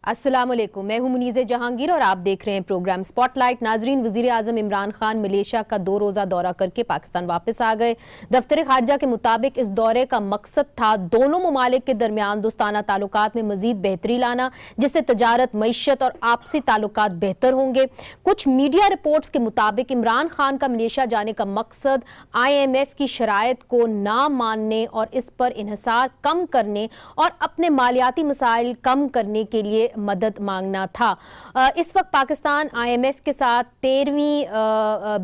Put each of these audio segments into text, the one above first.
अस्सलाम वालेकुम, मैं हूं मुनीज़े जहांगीर और आप देख रहे हैं प्रोग्राम स्पॉटलाइट। नाजरीन, वज़ीर आज़म इमरान खान मलेशिया का 2 रोज़ा दौरा करके पाकिस्तान वापस आ गए। दफ्तर खारजा के मुताबिक इस दौरे का मकसद था दोनों ममालिक के दरमियान दोस्ताना ताल्लुकात में मजीद बेहतरी लाना, जिससे तजारत, मईशत और आपसी ताल्लुकात बेहतर होंगे। कुछ मीडिया रिपोर्ट्स के मुताबिक इमरान खान का मलेशिया जाने का मकसद IMF की शराइत को ना मानने और इस पर इन्हिसार कम करने और अपने मालियाती मसाइल कम करने के लिए मदद मांगना था। इस वक्त पाकिस्तान IMF के साथ 13वीं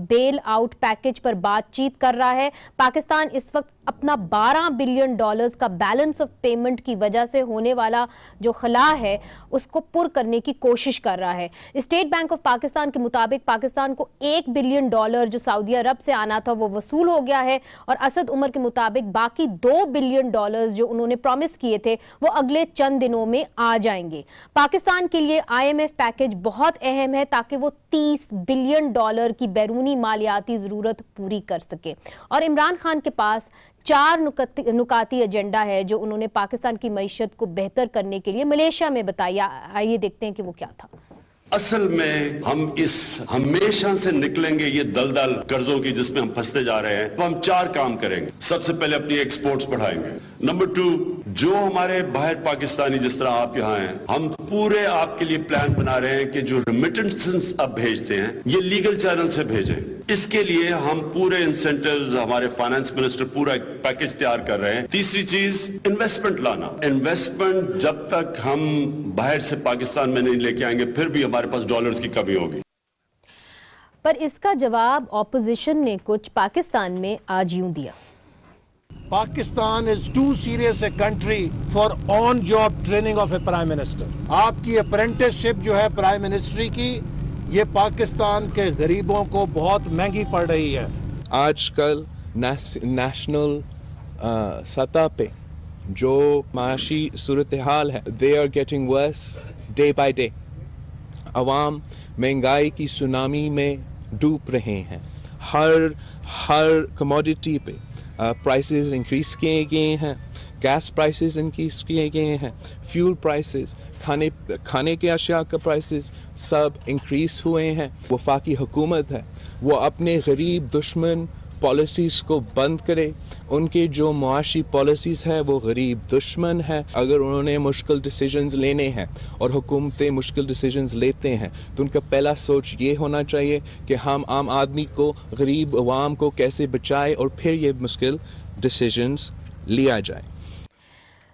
बेल आउट पैकेज पर बातचीत कर रहा है। पाकिस्तान इस वक्त अपना $12 बिलियन का बैलेंस ऑफ पेमेंट की वजह से होने वाला जो खला है उसको पुर करने की कोशिश कर रहा है। स्टेट बैंक ऑफ पाकिस्तान के मुताबिक पाकिस्तान को $1 बिलियन जो सऊदी अरब से आना था वो वसूल हो गया है और असद उमर के मुताबिक बाकी $2 बिलियन जो उन्होंने प्रॉमिस किए थे वो अगले चंद दिनों में आ जाएंगे। पाकिस्तान के लिए IMF पैकेज बहुत अहम है ताकि वो $30 बिलियन की बैरूनी मालियाती जरूरत पूरी कर सके। और इमरान खान के पास 4 नुकाती एजेंडा है जो उन्होंने पाकिस्तान की मईशत को बेहतर करने के लिए मलेशिया में बताया। आइए देखते हैं कि वो क्या था। असल में हम इस हमेशा से निकलेंगे ये दलदल कर्जों की जिसमें हम फंसते जा रहे हैं। तो हम 4 काम करेंगे। सबसे पहले अपनी एक्सपोर्ट्स बढ़ाएंगे। नंबर 2, जो हमारे बाहर पाकिस्तानी जिस तरह आप यहाँ हैं, हम पूरे आपके लिए प्लान बना रहे हैं कि जो रेमिटेंसेस आप भेजते हैं ये लीगल चैनल से भेजें। इसके लिए हम पूरे इंसेंटिव्स, हमारे फाइनेंस मिनिस्टर पूरा एक पैकेज तैयार कर रहे हैं। तीसरी चीज, इन्वेस्टमेंट लाना। इन्वेस्टमेंट जब तक हम बाहर से पाकिस्तान में नहीं लेके आएंगे फिर भी हमारे पास डॉलर्स की कमी होगी। पर इसका जवाब ऑपोजिशन ने कुछ पाकिस्तान में आज यूं दिया। Pakistan is too serious a country for on-job training of a prime minister. आपकी अप्रेंटिसशिप जो है प्राइम मिनिस्ट्री की, ये पाकिस्तान के गरीबों को बहुत महंगी पड़ रही है। आजकल नेशनल सतह पे जो माशी सूरत हाल है, they are getting worse day by day. अवाम महंगाई की सुनामी में डूब रहे हैं। हर कमोडिटी पे प्राइसेस इंक्रीज किए गए हैं, गैस प्राइसेस इंक्रीज किए गए हैं, फ्यूल प्राइसेस, खाने के अशिया का प्राइसेस सब इंक्रीज हुए हैं। वफाकी हुकूमत है वो अपने गरीब दुश्मन पॉलिसीज़ को बंद करे। उनके जो मुआशी पॉलिसीज़ है वो गरीब दुश्मन है। अगर उन्होंने मुश्किल डिसीजंस लेने हैं और हुकूमतें मुश्किल डिसीजंस लेते हैं तो उनका पहला सोच ये होना चाहिए कि हम आम आदमी को, गरीब अवाम को कैसे बचाए और फिर ये मुश्किल डिसीजंस लिया जाए।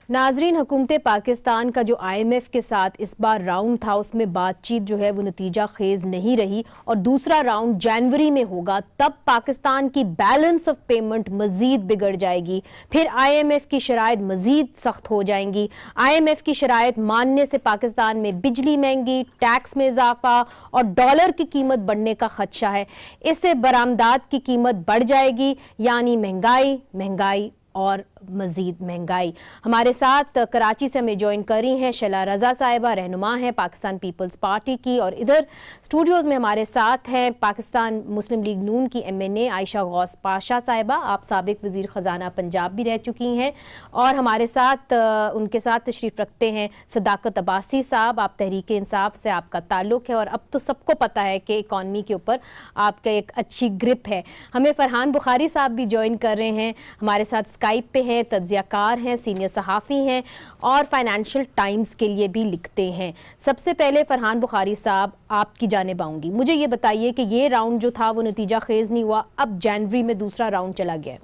नाजरीन, हुकूमत पाकिस्तान का जो IMF के साथ इस बार राउंड था उसमें बातचीत जो है वो नतीजा खेज नहीं रही और दूसरा राउंड जनवरी में होगा। तब पाकिस्तान की बैलेंस ऑफ पेमेंट मजीद बिगड़ जाएगी, फिर IMF की शराइत मजीद सख्त हो जाएंगी। IMF की शराइत मानने से पाकिस्तान में बिजली महंगी, टैक्स में इजाफा और डॉलर की कीमत बढ़ने का खदशा है। इससे बरामदात की कीमत बढ़ जाएगी, यानी महंगाई और मजीद महंगाई। हमारे साथ कराची से हमें ज्वाइन कर रही हैं शैला रजा साहिबा, रहनुमा हैं पाकिस्तान पीपल्स पार्टी की, और इधर स्टूडियोज में हमारे साथ हैं पाकिस्तान मुस्लिम लीग नून की MNA आयशा गौस पाशा साहिबा। आप साबिक वजीर ख़जाना पंजाब भी रह चुकी हैं। और हमारे साथ उनके साथ तशरीफ़ रखते हैं सदाकत अब्बासी साहब। आप तहरीक इंसाफ से आपका ताल्लुक़ है और अब तो सबको पता है कि इकॉनमी के ऊपर आपका एक अच्छी ग्रिप है। हमें फरहान बुखारी साहब भी ज्वाइन कर रहे हैं हमारे साथ स्काइप पे हैं, तज्जियाकार हैं, सीनियर सहाफ़ी हैं और फाइनेंशियल टाइम्स के लिए भी लिखते हैं। सबसे पहले फरहान बुखारी साहब, आपकी जानिब आऊंगी। मुझे ये बताइए कि ये राउंड जो था वो नतीजा खेज नहीं हुआ, अब जनवरी में दूसरा राउंड चला गया,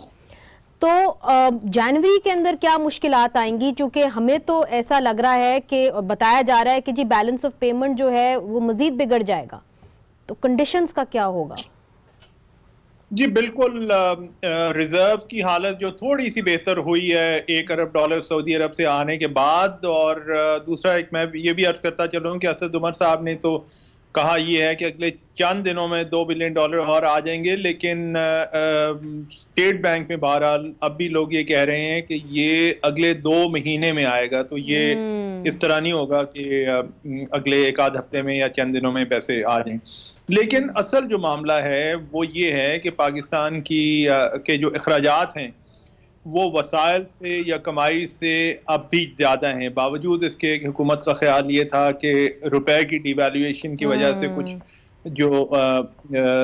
तो जनवरी के अंदर क्या मुश्किलात आएंगी? क्योंकि हमें तो ऐसा लग रहा है कि बताया जा रहा है कि जी बैलेंस ऑफ पेमेंट जो है वो मजीद बिगड़ जाएगा, तो कंडीशंस का क्या होगा? जी बिल्कुल, रिजर्व्स की हालत जो थोड़ी सी बेहतर हुई है $1 अरब सऊदी अरब से आने के बाद। और दूसरा, एक मैं ये भी अर्ज करता चलूँ कि असद उमर साहब ने तो कहा ये है कि अगले चंद दिनों में $2 बिलियन और आ जाएंगे, लेकिन स्टेट बैंक में बहरहाल अब भी लोग ये कह रहे हैं कि ये अगले 2 महीने में आएगा। तो ये इस तरह नहीं होगा कि अगले 1 आध हफ्ते में या चंद दिनों में पैसे आ जाएं। लेकिन असल जो मामला है वो ये है कि पाकिस्तान की के जो अखराजात हैं वो वसाइल से या कमाई से अब भी ज़्यादा हैं। बावजूद इसके हुकूमत का ख्याल ये था कि रुपए की डिवैल्यूएशन की वजह से कुछ जो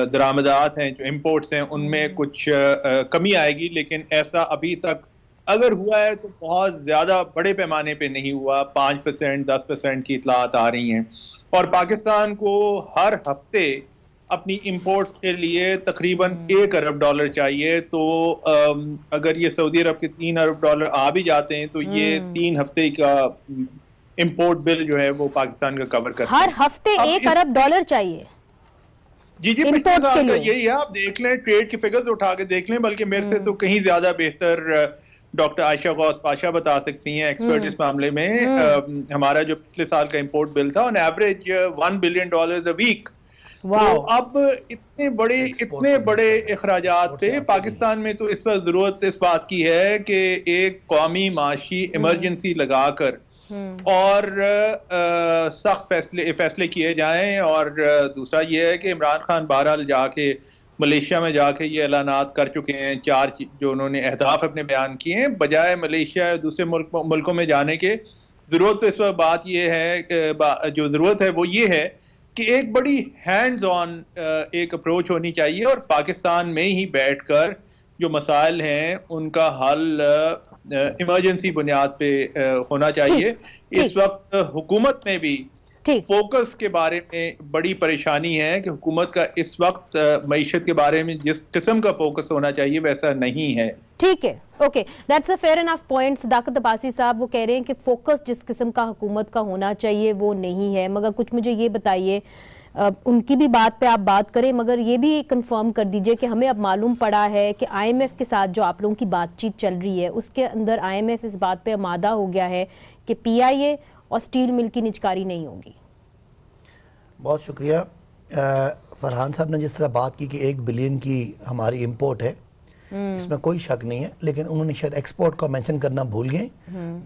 दरामदात हैं, जो इम्पोर्ट्स हैं, उनमें कुछ कमी आएगी, लेकिन ऐसा अभी तक अगर हुआ है तो बहुत ज़्यादा बड़े पैमाने पे नहीं हुआ। 5%, 10% की इतलात आ रही हैं। और पाकिस्तान को हर हफ्ते अपनी इंपोर्ट्स के लिए तकरीबन $1 अरब चाहिए। तो अगर ये सऊदी अरब के $3 अरब आ भी जाते हैं तो ये 3 हफ्ते का इंपोर्ट बिल जो है वो पाकिस्तान का कवर करता है। हर हफ्ते $1 अरब चाहिए। जी जी, पिछले साल का यही है। आप देख लें, ट्रेड की फिगर्स उठा के देख लें, बल्कि मेरे से तो कहीं ज्यादा बेहतर डॉक्टर आयशा गौस पाशा बता सकती हैं, एक्सपर्ट इस मामले में। हमारा जो पिछले साल का इंपोर्ट बिल था on average $1 billion a week. तो अब इतने बड़े अखराजात पे पाकिस्तान में तो इस वक्त जरूरत इस बात की है कि एक कौमी माशी इमरजेंसी लगाकर और सख्त फैसले किए जाएं। और दूसरा ये है कि इमरान खान बहरहाल जाके मलेशिया में जाके ये ऐलानात कर चुके हैं, 4 जो उन्होंने अहदाफ अपने बयान किए हैं। बजाय मलेशिया या दूसरे मुल्कों में जाने के, जरूरत तो इस वक्त बात ये है, जो जरूरत है वो ये है कि एक बड़ी हैंड्स ऑन एक अप्रोच होनी चाहिए और पाकिस्तान में ही बैठकर जो मसाइल हैं उनका हल इमरजेंसी बुनियाद पे होना चाहिए। इस वक्त हुकूमत में भी फोकस के बारे में बड़ी परेशानी है कि हुकूमत का इस वक्त मईशत के बारे में जिस किस्म का फोकस होना चाहिए वैसा नहीं है। ठीक है, okay, that's a fair enough point. Sadaqat Abbasi साहब वो कह रहे हैं कि फोकस जिस किस्म का हुकूमत का होना चाहिए वो नहीं है। मगर कुछ मुझे ये बताइए, उनकी भी बात पे आप बात करें, मगर ये भी कंफर्म कर दीजिए कि हमें अब मालूम पड़ा है कि IMF के साथ जो आप लोगों की बातचीत चल रही है उसके अंदर IMF इस बात पे आमादा हो गया है कि PIA और स्टील मिल की निजकारी नहीं होगी। बहुत शुक्रिया। फरहान साहब ने जिस तरह बात की कि 1 बिलियन की हमारी इंपोर्ट है, इसमें कोई शक नहीं है, लेकिन उन्होंने शायद एक्सपोर्ट का मेंशन करना भूल गए।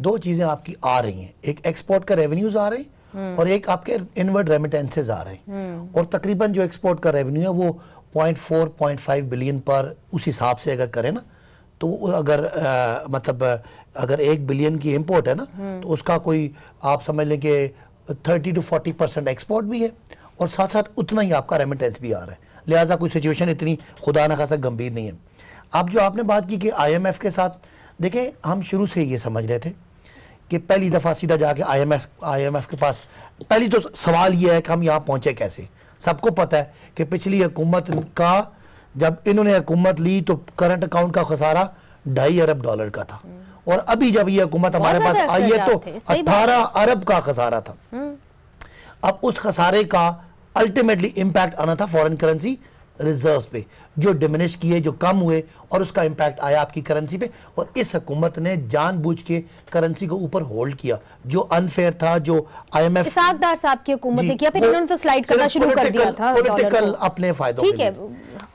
2 चीज़ें आपकी आ रही हैं, एक एक्सपोर्ट का रेवेन्यूज आ रहे हैं और एक आपके इनवर्ड रेमिटेंसेज आ रहे हैं। और तकरीबन जो एक्सपोर्ट का रेवेन्यू है वो 0.4-0.5 बिलियन पर उस हिसाब से अगर करें ना, तो अगर मतलब अगर 1 बिलियन की इंपोर्ट है ना, तो उसका कोई आप समझ लें कि 30 to 40% एक्सपोर्ट भी है और साथ साथ उतना ही आपका रेमिटेंस भी आ रहा है। लिहाजा कोई सिचुएशन इतनी खुदा न खासा गंभीर नहीं है। अब जो आपने बात की कि IMF के साथ, देखें हम शुरू से ये समझ रहे थे कि पहली दफ़ा सीधा जाके IMF के पास, पहली तो सवाल ये है कि हम यहाँ पहुँचे कैसे। सबको पता है कि पिछली हुकूमत का जब इन्होंने हुकूमत ली तो करंट अकाउंट का खसारा $2.5 अरब का था, और अभी जब ये हुकूमत हमारे पास आई है तो 18 अरब का खसारा था। अब उस खसारे का अल्टीमेटली इंपैक्ट आना था फॉरेन करेंसी रिजर्व्स पे, जो डिमिनिश किए, जो कम हुए, और उसका इंपैक्ट आया आपकी करेंसी पे। और इस हुकूमत ने जानबूझ के करेंसी को ऊपर होल्ड किया, जो अनफेयर था, जो IMF इसाकदार साहब की हुकूमत ने किया, फिर उन्होंने तो स्लाइड करना शुरू कर दिया था पॉलिटिकल अपने फायदों के लिए।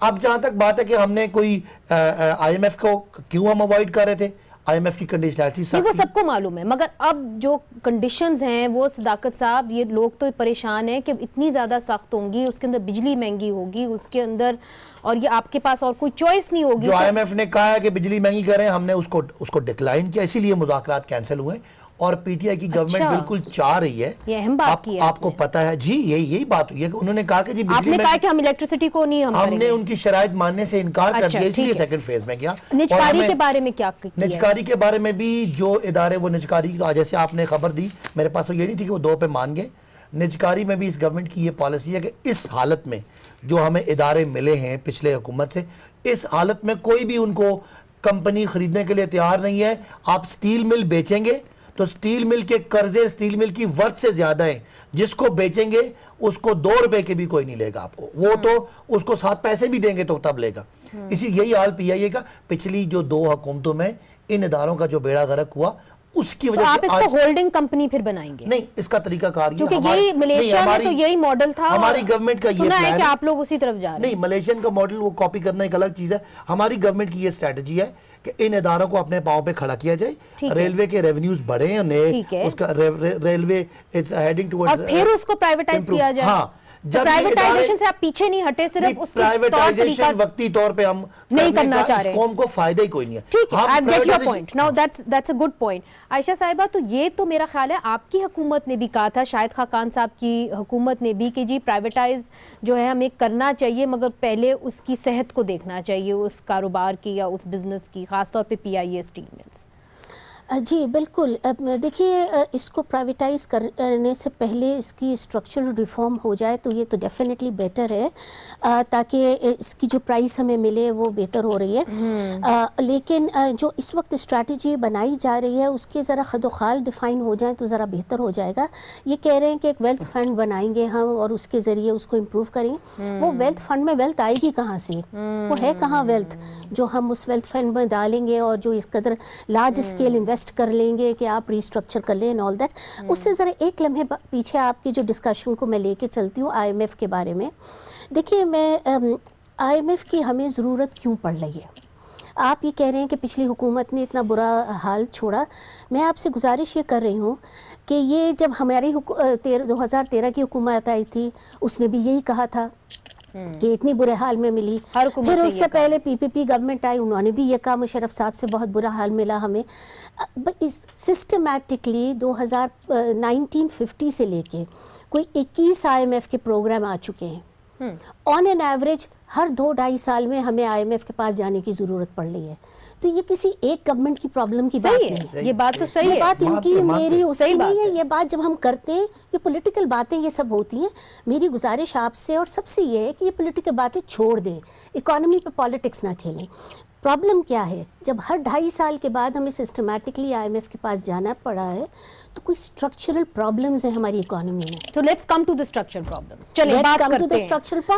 अब जहां तक बात है कि हमने कोई IMF को क्यों हम अवॉइड कर रहे थे, IMF की कंडीशनैलिटी वो सबको मालूम है, मगर अब जो कंडीशंस हैं वो सदाकत साहब, ये लोग तो परेशान हैं कि इतनी ज़्यादा सख्त होंगी, उसके अंदर बिजली महंगी होगी, उसके अंदर, और ये आपके पास और कोई चॉइस नहीं होगी। जो IMF ने कहा है कि बिजली महंगी करें, हमने उसको डिक्लाइन किया, इसीलिए मुज़ाकरात कैंसिल हुए। और PTI की गवर्नमेंट बिल्कुल चाह रही है, ये अहम बात की है आपको पता है जी, यही बात हुई है। उन्होंने कहा कि जी आपने कहा कि हम इलेक्ट्रिसिटी को नहीं, हमने उनकी शराइत मानने से इनकार कर दिया, इसलिए सेकंड फेज में गया। निजकारी के बारे में क्या किया? निजकारी के बारे में भी जो इदारे वो निजकारी, जैसे आपने खबर दी, मेरे पास तो ये नहीं थी कि वो 2 पे मान गए। निजकारी में भी इस गवर्नमेंट की ये पॉलिसी है कि इस हालत में जो हमें इदारे मिले हैं पिछले हुकूमत से, इस हालत में कोई भी उनको कंपनी खरीदने के लिए तैयार नहीं है। आप स्टील मिल बेचेंगे तो स्टील मिल के कर्जे स्टील मिल की वर्थ से ज्यादा है, जिसको बेचेंगे उसको $2 के भी कोई नहीं लेगा आपको, वो तो उसको 7 पैसे भी देंगे तो तब लेगा। इसी यही हाल PIA का पिछली जो 2 हुकूमतों में इन इदारों का जो बेड़ा गर्क हुआ, उसकी वजह से आप इसको होल्डिंग कंपनी फिर बनाएंगे? नहीं, इसका तरीका कार क्योंकि यही मलेशिया में तो यही मॉडल था, हमारी गवर्नमेंट का ये प्लान है कि आप लोग उसी तरफ जा रहे हैं। नहीं, मलेशियन का मॉडल वो कॉपी करना एक अलग चीज है। हमारी गवर्नमेंट की ये स्ट्रेटजी है कि इन इदारों को अपने पांव पे खड़ा किया जाए, रेलवे के रेवेन्यूज बढ़े, नए उसका रेलवे इट्स हेडिंग टुवर्ड्स, और फिर उसको प्राइवेटाइज किया जाए। हाँ, जब प्राइवेटाइजेशन से आप पीछे नहीं हटे, सिर्फ उस प्राइवेटाइजेशन वक्ती तौर पे हम नहीं करना चाह रहे, कौम को फायदा ही कोई नहीं है। ठीक है, I get your point now, that's a good point. Ayesha साहिबा, तो ये तो मेरा ख्याल है आपकी हुकूमत ने भी कहा था, शाहिद खान साहब की हुकूमत ने भी, कि जी प्राइवेटाइज जो है हमें करना चाहिए, मगर पहले उसकी सेहत को देखना चाहिए, उस कारोबार की या उस बिजनेस की, खासतौर पे PIA स्टील मिल्स। जी बिल्कुल। अब देखिए, इसको प्राइवेटाइज करने से पहले इसकी स्ट्रक्चरल रिफॉर्म हो जाए तो ये तो डेफिनेटली बेटर है, ताकि इसकी जो प्राइस हमें मिले वो बेहतर हो रही है। लेकिन जो इस वक्त स्ट्रैटेजी बनाई जा रही है उसके ज़रा खदोखाल डिफ़ाइन हो जाए तो ज़रा बेहतर हो जाएगा। ये कह रहे हैं कि एक वेल्थ फंड बनाएंगे हम और उसके ज़रिए उसको इम्प्रूव करेंगे। वो वेल्थ फंड में वेल्थ आएगी कहाँ से? वो है कहाँ वेल्थ जो हम उस वेल्थ फंड में डालेंगे और जो इस कदर लार्ज स्केल इन्वेस्ट कर लेंगे कि आप रिस्ट्रक्चर कर लें एंड ऑल दैट। उससे ज़रा एक लम्हे पीछे आपकी जो डिस्कशन को मैं लेके चलती हूँ IMF के बारे में। देखिए, मैं IMF की हमें ज़रूरत क्यों पड़ रही है? आप ये कह रहे हैं कि पिछली हुकूमत ने इतना बुरा हाल छोड़ा। मैं आपसे गुजारिश ये कर रही हूँ कि ये जब हमारी 2013 की हुकूमत आई थी उसने भी यही कहा था कि इतनी बुरे हाल में मिली। फिर उससे पहले PPP गवर्नमेंट आई, उन्होंने भी ये कहा, मुशर्रफ साहब से बहुत बुरा हाल मिला हमें। सिस्टमैटिकली 1950 से लेके कोई 21 IMF के प्रोग्राम आ चुके हैं। ऑन एन एवरेज हर 2-2.5 साल में हमें IMF के पास जाने की ज़रूरत पड़ रही है। तो ये किसी एक गवर्नमेंट की प्रॉब्लम की बात नहीं है। ये बात तो सही है, बात इनकी मेरी उसकी नहीं है। ये बात जब हम करते हैं, ये पॉलिटिकल बातें ये सब होती हैं। मेरी गुजारिश आपसे और सबसे ये है कि ये पॉलिटिकल बातें छोड़ दें, इकोनॉमी पे पॉलिटिक्स ना खेलें। प्रॉब्लम क्या है? जब हर 2.5 साल के बाद हमें सिस्टमैटिकली IMF के पास जाना पड़ा है तो कोई स्ट्रक्चरल प्रॉब्लम्स है हमारी इकोनॉमी में। तो let's come to the structural problems. चलिए बात करते हैं,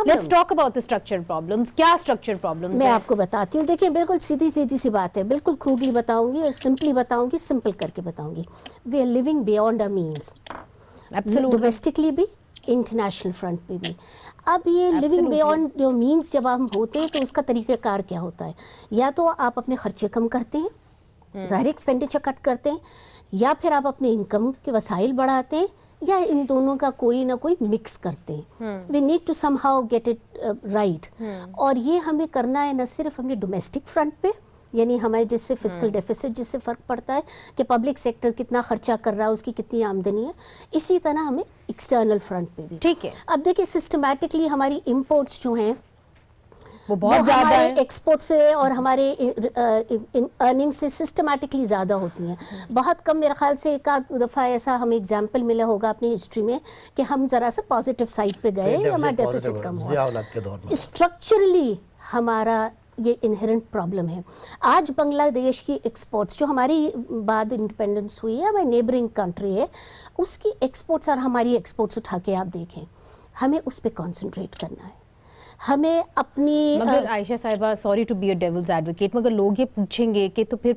let's talk about the structural problems. क्या स्ट्रक्चरल प्रॉब्लम्स मैं आपको बताती हूँ। देखिए, बिल्कुल सीधी सी बात है, बिल्कुल क्रूडली बताऊंगी और सिंपली बताऊंगी, सिंपल करके बताऊंगी। We are living beyond our means, domestically भी, इंटरनेशनल फ्रंट पे भी। अब ये लिविंग बियॉन्ड जो मींस जब हम होते हैं तो उसका तरीक़ाकार क्या होता है? या तो आप अपने खर्चे कम करते हैं, ज़ाहिर एक्सपेंडिचर कट करते हैं, या फिर आप अपने इनकम के वसाइल बढ़ाते हैं, या इन दोनों का कोई ना कोई मिक्स करते हैं। We need to somehow get it right. और ये हमें करना है न सिर्फ अपने डोमेस्टिक फ्रंट पे, यानी हमारे जिससे फिस्कल डेफिसिट जिससे फ़र्क पड़ता है कि पब्लिक सेक्टर कितना खर्चा कर रहा है, उसकी कितनी आमदनी है, इसी तरह हमें एक्सटर्नल फ्रंट पे भी। ठीक है। अब देखिए, सिस्टमैटिकली हमारी इंपोर्ट्स जो हैं वो बहुत ज़्यादा है, एक्सपोर्ट से और हमारे अर्निंग से सिस्टमैटिकली ज़्यादा होती हैं। बहुत कम, मेरे ख्याल से एक आध दफ़ा ऐसा हमें एग्जाम्पल मिला होगा अपनी हिस्ट्री में कि हम ज़रा सा पॉजिटिव साइड पे गए, हमारा डेफिसिट कम हुआ। स्ट्रक्चरली हमारा ये इनहेरेंट प्रॉब्लम है। आज बांग्लादेश की एक्सपोर्ट्स जो हमारी बाद इंडिपेंडेंस हुई है, हमारी नेबरिंग कंट्री है, उसकी एक्सपोर्ट्स और हमारी एक्सपोर्ट्स उठा के आप देखें, हमें उस पर कॉन्सेंट्रेट करना है। हमें अपनी मगर Ayesha Sahiba, sorry to be a devil's advocate, मगर लोग ये पूछेंगे कि तो फिर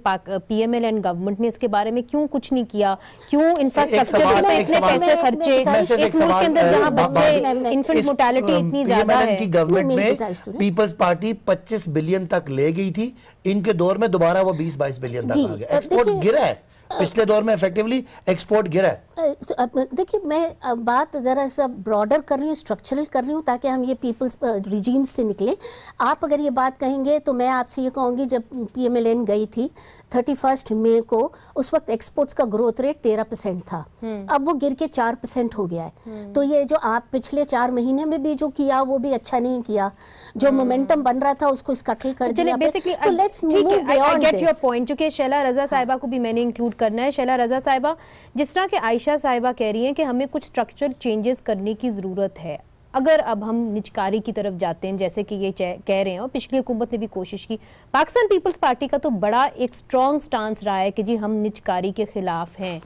PML एंड गवर्नमेंट ने इसके बारे में क्यों कुछ नहीं किया? क्यों इंफ्रास्ट्रक्चर में इतने पैसे खर्चे इस मुल्क के अंदर जहां बच्चे इन्फेंट मोर्टेलिटी इतनी ज्यादा है? की गवर्नमेंट में पीपल्स पार्टी 25 बिलियन तक ले गई थी, इनके दौर में दोबारा वो 20-22 बिलियन तक आ गया। एक्सपोर्ट गिरा है, पिछले दौर में इफेक्टिवली एक्सपोर्ट गिरा है। देखिए, मैं बात ज़रा सा ब्रॉडर कर रही हूँ, स्ट्रक्चरल कर रही हूँ, ताकि हम ये पीपल्स रिजीम्स से निकले। आप अगर ये बात कहेंगे तो मैं आपसे ये कहूँगी, जब PMLN गई थी 31 मई को, उस वक्त एक्सपोर्ट्स का ग्रोथ रेट 13% था। अब वो गिर के 4% हो गया है। तो ये जो आप पिछले 4 महीने में भी जो किया वो भी अच्छा नहीं किया, जो मोमेंटम बन रहा था उसको स्कटल कर दिया। तो let's move beyond get your point. क्योंकि शैला रजा साहिबा को भी मैंने इंक्लूड करना है। शैला रजा साहिबा, जिस तरह के आयशा साहिबा कह रही हैं कि हमें कुछ स्ट्रक्चर चेंजेस करने की ज़रूरत है, अगर अब हम निजकारी की तरफ जाते हैं जैसे कि ये कह रहे हैं, और पिछली हुकूमत ने भी कोशिश की, पाकिस्तान पीपल्स पार्टी का तो बड़ा एक स्ट्रॉन्ग स्टांस रहा है कि जी हम निजकारी के खिलाफ हैं,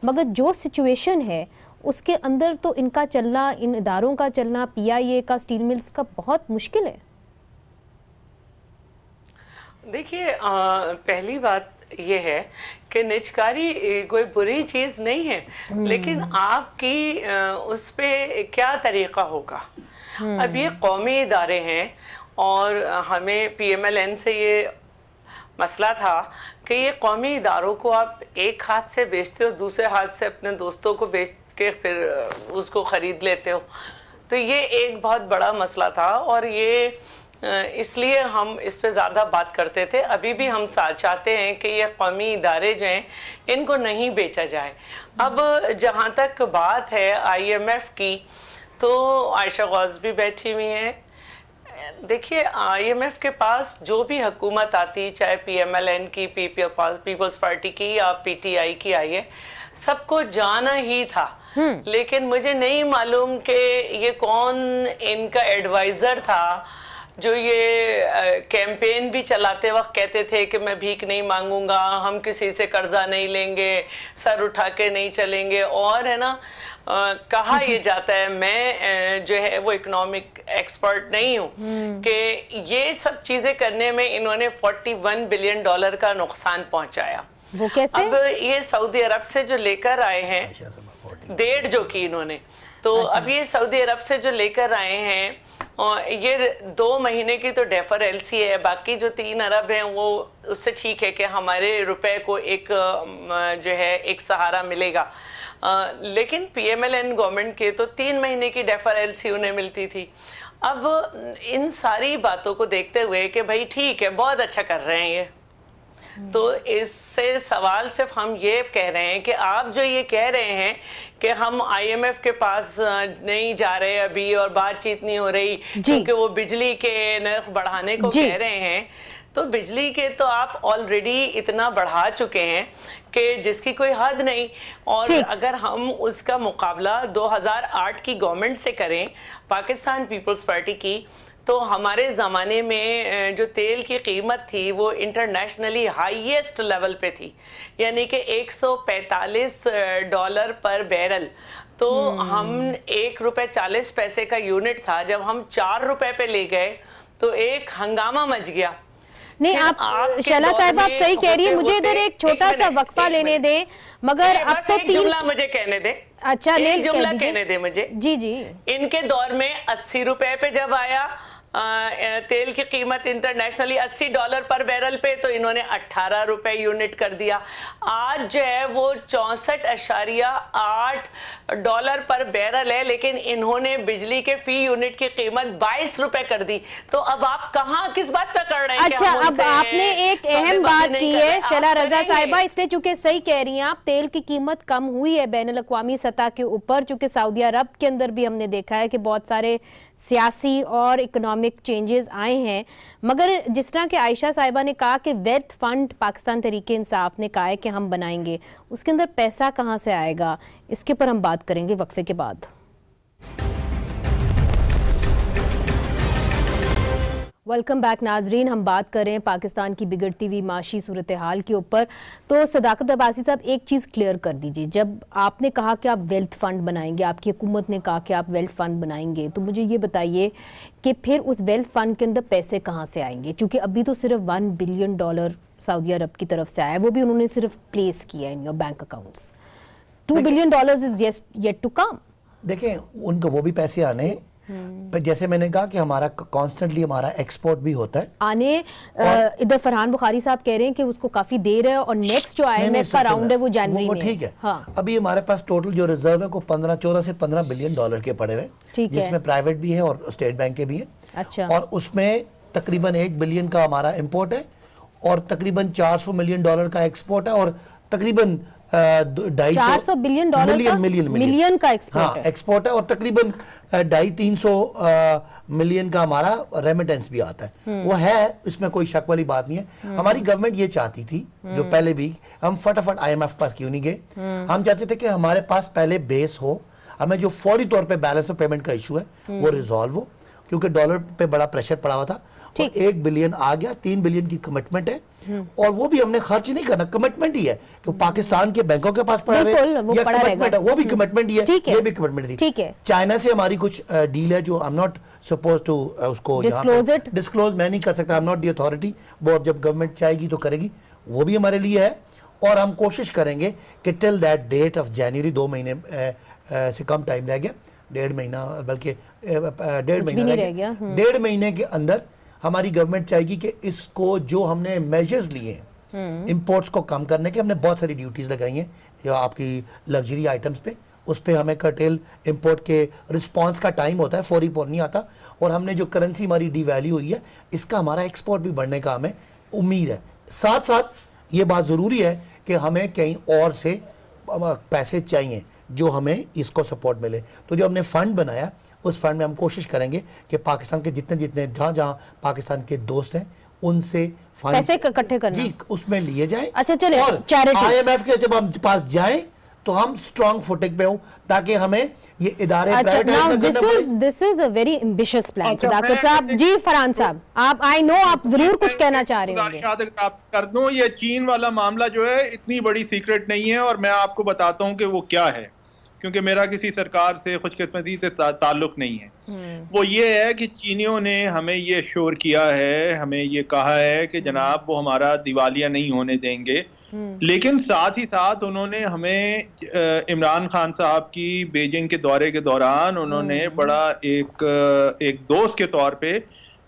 मगर जो सिचुएशन है उसके अंदर तो इनका चलना, इन इदारों का चलना, PIA का, स्टील मिल्स का बहुत मुश्किल है। देखिए, पहली बात ये है कि निजकारी कोई बुरी चीज़ नहीं है, लेकिन आपकी उस पे क्या तरीक़ा होगा। अब ये कौमी इदारे हैं और हमें PMLN से ये मसला था कि ये कौमी इदारों को आप एक हाथ से बेचते हो, दूसरे हाथ से अपने दोस्तों को बेच के फिर उसको ख़रीद लेते हो। तो ये एक बहुत बड़ा मसला था और ये इसलिए हम इस पे ज़्यादा बात करते थे। अभी भी हम चाहते हैं कि ये कौमी इदारे जो हैं इनको नहीं बेचा जाए। अब जहाँ तक बात है IMF की, तो आयशा गौस भी बैठी हुई हैं। देखिए IMF के पास जो भी हुकूमत आती, चाहे PMLN की, पीपल्स पार्टी की या PTI की आई है, सबको जाना ही था। लेकिन मुझे नहीं मालूम कि ये कौन इनका एडवाइज़र था जो ये कैंपेन भी चलाते वक्त कहते थे कि मैं भीख नहीं मांगूंगा, हम किसी से कर्जा नहीं लेंगे, सर उठा के नहीं चलेंगे। और है ना, कहा ये जाता है, मैं जो है वो इकोनॉमिक एक्सपर्ट नहीं हूँ, कि ये सब चीज़ें करने में इन्होंने $41 बिलियन का नुकसान पहुंचाया। वो कैसे? अब ये सऊदी अरब से जो लेकर आए हैं, 1.5 जो की इन्होंने, तो अब ये सऊदी अरब से जो लेकर आए हैं, और ये 2 महीने की तो डेफर LC है, बाकी जो 3 अरब हैं वो उससे ठीक है कि हमारे रुपए को एक जो है एक सहारा मिलेगा। लेकिन PMLN गवर्नमेंट के तो 3 महीने की डेफर LC उन्हें मिलती थी। अब इन सारी बातों को देखते हुए कि भाई ठीक है, बहुत अच्छा कर रहे हैं ये, तो इससे सवाल सिर्फ हम ये कह रहे हैं कि आप जो ये कह रहे हैं कि हम IMF के पास नहीं जा रहे अभी और बातचीत नहीं हो रही क्योंकि वो बिजली के नर्ख बढ़ाने को कह रहे हैं, तो बिजली के तो आप ऑलरेडी इतना बढ़ा चुके हैं कि जिसकी कोई हद नहीं। और अगर हम उसका मुकाबला 2008 की गवर्नमेंट से करें, पाकिस्तान पीपल्स पार्टी की, तो हमारे ज़माने में जो तेल की कीमत थी वो इंटरनेशनली हाईएस्ट लेवल पे थी, यानी कि $145 पर बैरल। तो हम ₹1.40 का यूनिट था, जब हम ₹4 पे ले गए तो एक हंगामा मच गया। नहीं, आप शैला साहब आप सही कह रही है। मुझे इधर एक छोटा सा वक्फा लेने दें, मगर अब तो 3 जुमला मुझे कहने दे। अच्छा, एक जुमला कहने दे मुझे। जी जी। इनके दौर में $80 पे जब आया तेल की कीमत इंटरनेशनली $80 पर बैरल पे, तो इन्होंने $18 यूनिट कर दिया। आज जो है वो $64.8 पर बैरल है, लेकिन इन्होंने बिजली के फी यूनिट की कीमत $22 कर दी। तो अब आप कहाँ किस बात पे कर रहे हैं? अच्छा, अब आपने एक अहम बात की है शैला रजा साहिबा, इसलिए चूंकि सही कह रही हैं आप, तेल की कीमत कम हुई है बैनुल-अक़वामी सतह के ऊपर, चूंकि सऊदी अरब के अंदर भी हमने देखा है कि बहुत सारे सियासी और इकोनॉमिक चेंजेस आए हैं। मगर जिस तरह के आयशा साहिबा ने कहा कि वेल्थ फंड पाकिस्तान तहरीक इंसाफ ने कहा है कि हम बनाएंगे, उसके अंदर पैसा कहां से आएगा, इसके ऊपर हम बात करेंगे वक्फे के बाद। वेलकम बैक नाजरीन, हम बात कर रहे हैं पाकिस्तान की बिगड़ती हुई माशी सूरत हाल के ऊपर। तो सदाकत अब्बासी साहब, एक चीज़ क्लियर कर दीजिए, जब आपने कहा कि आप वेल्थ फंड बनाएंगे, आपकी हुकूमत ने कहा कि आप वेल्थ फंड बनाएंगे, तो मुझे ये बताइए कि फिर उस वेल्थ फंड के अंदर पैसे कहाँ से आएंगे? क्योंकि अभी तो सिर्फ $1 बिलियन सऊदी अरब की तरफ से आया है, वो भी उन्होंने सिर्फ प्लेस किया in your bank accounts. $2 billion is yet to come. देखें, उनको वो भी पैसे आने, पर जैसे मैंने कहा कि हमारा कॉन्स्टेंटली हमारा एक्सपोर्ट भी होता है आने। इधर फरहान बुखारी साहब कह रहे हैं कि उसको काफी देर है और नेक्स्ट जो IMF का राउंड है वो जनवरी में। ठीक है, हाँ। अभी हमारे पास टोटल जो रिजर्व है वो 14 से 15 बिलियन डॉलर के पड़े हुए, जिसमें प्राइवेट भी है और स्टेट बैंक के भी है। अच्छा। और उसमें तकरीबन 1 बिलियन का हमारा इम्पोर्ट है और तकरीबन $400 मिलियन का एक्सपोर्ट है और तकरीबन $400 बिलियन मिलियन का एक्सपोर्ट है और तकरीबन 250-300 मिलियन का हमारा रेमिटेंस भी आता है। वो है, इसमें कोई शक वाली बात नहीं है। हमारी गवर्नमेंट ये चाहती थी, जो पहले भी हम फटाफट IMF पास क्यों नहीं गए, हम चाहते थे कि हमारे पास पहले बेस हो, हमें जो फौरी तौर पे बैलेंस ऑफ पेमेंट का इशू है वो रिजॉल्व हो, क्योंकि डॉलर पे बड़ा प्रेशर पड़ा हुआ था। 1 बिलियन आ गया, 3 बिलियन की कमिटमेंट है और वो भी हमने खर्च नहीं करना, कमिटमेंट ही है कि पाकिस्तान के बैंकों के पास पड़ा रहे, या कमिटमेंट है, वो भी कमिटमेंट ही है, ये भी कमिटमेंट थी। चाइना से हमारी कुछ डील है जो I am not suppose to उसको डिस्क्लोज मैं नहीं कर सकता, I am not the authority, वो जब गवर्नमेंट चाहेगी तो करेगी, वो भी हमारे लिए है। और हम कोशिश करेंगे कि till that date of January, 2 महीने से कम टाइम रह गया, 1.5 महीना, बल्कि 1.5 महीना रह गया, 1.5 महीने के अंदर हमारी गवर्नमेंट चाहेगी कि इसको जो हमने मेजर्स लिए हैं इंपोर्ट्स को कम करने के, हमने बहुत सारी ड्यूटीज लगाई हैं जो आपकी लग्जरी आइटम्स पे, उस पर हमें कर्टेल इंपोर्ट के रिस्पांस का टाइम होता है, फौरी नहीं आता। और हमने जो करेंसी हमारी डिवैल्यू हुई है, इसका हमारा एक्सपोर्ट भी बढ़ने का हमें उम्मीद है। साथ साथ ये बात ज़रूरी है कि हमें कहीं और से पैसे चाहिए जो हमें इसको सपोर्ट मिले। तो जो हमने फ़ंड बनाया, उस फंड में हम कोशिश करेंगे कि पाकिस्तान के जितने जितने जहाँ पाकिस्तान के दोस्त हैं उनसे पैसे इकट्ठे करना, जी, उसमें लिए जाए। अच्छा चले, और IMF के जब हम पास जाएं तो हम स्ट्रॉन्ग फुटिंग पे हो, ताकि हमें ये इदारे this is a very ambitious plan. Sadaqat साहब जी, फरहान साहब, आप आई नो आप जरूर कुछ कहना चाह रहे होंगे। आप कर दूं, ये चीन वाला मामला जो है इतनी बड़ी सीक्रेट नहीं है, और मैं आपको बताता हूं कि वो क्या है, क्योंकि मेरा किसी सरकार से खुशकिस्मती से ताल्लुक नहीं है। वो ये है कि चीनियों ने हमें ये श्योर किया है, हमें ये कहा है कि जनाब वो हमारा दिवालिया नहीं होने देंगे, लेकिन साथ ही साथ उन्होंने हमें इमरान खान साहब की बीजिंग के दौरे के दौरान उन्होंने बड़ा एक दोस्त के तौर पे